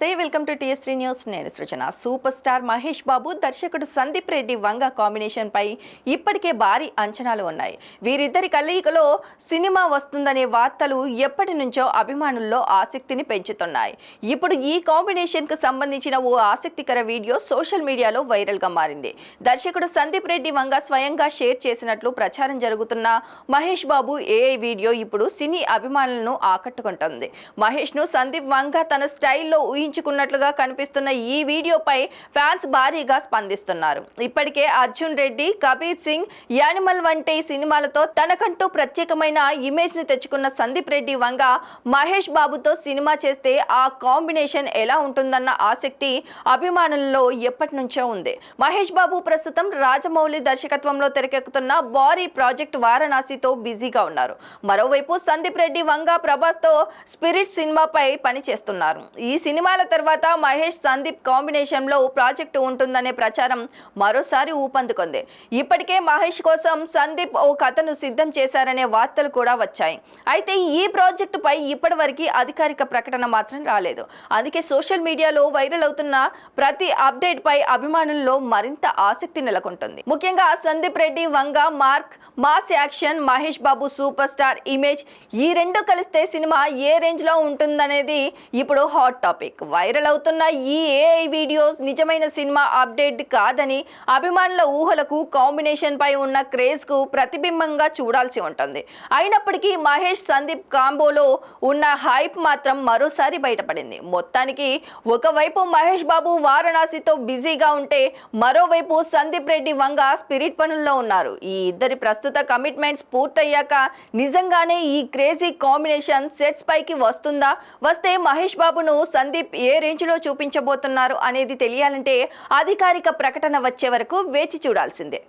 నమస్తే, welcome to టీఎస్3 news. నేను సృజన. సూపర్ స్టార్ మహేష్ బాబు దర్శకుడు సందీప్ రెడ్డి వంగ కాంబినేషన్ పై ఇప్పటికే భారీ అంచనాలు ఉన్నాయి. వీరిద్దరి కలయికలో సినిమా వస్తుందనే వార్తలు ఎప్పటి నుంచో అభిమానుల్లో ఆసక్తిని పెంచుతున్నాయి. ఇప్పుడు ఈ కాంబినేషన్ కు సంబంధించిన ఓ ఆసక్తికర వీడియో సోషల్ మీడియాలో వైరల్ గా మారింది. దర్శకుడు సందీప్ రెడ్డి వంగ స్వయంగా షేర్ చేసినట్లు ప్రచారం జరుగుతున్న మహేష్ బాబు ఏఐ వీడియో ఇప్పుడు సినీ అభిమానులను ఆకట్టుకుంటోంది. మహేష్ ను సందీప్ వంగ తన స్టైల్లో ఊహించుకున్నట్లుగా కనిపిస్తున్న ఈ వీడియోపై ఫ్యాన్స్ భారీగా స్పందిస్తున్నారు. ఇప్పటికే అర్జున్ రెడ్డి, కబీర్ సింగ్, యానిమల్ వంటి సినిమాలతో తనకంటూ ప్రత్యేకమైన ఇమేజ్ ని తెచ్చుకున్న సందీప్ రెడ్డి వంగ మహేష్ బాబుతో సినిమా చేస్తే ఆ కాంబినేషన్ ఎలా ఉంటుందన్న ఆసక్తి అభిమానుల్లో ఎప్పటి నుంచో ఉంది. మహేష్ బాబు ప్రస్తుతం రాజమౌళి దర్శకత్వంలో తెరకెక్కుతున్న భారీ ప్రాజెక్ట్ వారణాసితో బిజీగా ఉన్నారు. మరోవైపు సందీప్ రెడ్డి వంగ ప్రభాస్ తో స్పిరిట్ సినిమాపై పని చేస్తున్నారు. ఈ సినిమాల తర్వాత మహేష్ సందీప్ కాంబినేషన్ లో ప్రాజెక్టు ఉంటుందనే ప్రచారం మరోసారి ఊపందుకుంది. ఇప్పటికే మహేష్ కోసం సందీప్ ఓ కథను సిద్ధం చేశారనే వార్తలు కూడా వచ్చాయి. అయితే ఈ ప్రాజెక్టు పై ఇప్పటివరకు అధికారిక ప్రకటన మాత్రం రాలేదు. అందుకే సోషల్ మీడియాలో వైరల్ అవుతున్న ప్రతి అప్డేట్ పై అభిమానుల్లో మరింత ఆసక్తి నెలకొంటుంది. ముఖ్యంగా సందీప్ రెడ్డి వంగ mark, mass action, Mahesh Babu super star image, ఈ రెండు కలిస్తే సినిమా ఏ రేంజ్ లో ఉంటుందనేది ఇప్పుడు హాట్ టాపిక్. వైరల్ అవుతున్న ఈ ఏఐ వీడియోస్ నిజమైన సినిమా అప్డేట్ కాదని అభిమానుల ఊహలకు, కాంబినేషన్ పై ఉన్న క్రేజ్ కు ప్రతిబింబంగా చూడాల్సి ఉంటుంది. అయినప్పటికీ మహేష్ సందీప్ కాంబోలో ఉన్న హైప్ మాత్రం మరోసారి బయటపడింది. మొత్తానికి ఒకవైపు మహేష్ బాబు వారణాసితో బిజీగా ఉంటే, మరోవైపు సందీప్ రెడ్డి వంగ స్పిరిట్ పనుల్లో ఉన్నారు. ఈ ఇద్దరి ప్రస్తుత కమిట్మెంట్స్ పూర్తయ్యాక నిజంగానే ఈ క్రేజీ కాంబినేషన్ సెట్స్ పైకి వస్తుందా? వస్తే మహేష్ బాబును సందీప్ ఏ రేంజ్ లో చూపించబోతున్నారు అనేది తెలియాలంటే అధికారిక ప్రకటన వచ్చే వరకు వేచి చూడాల్సిందే.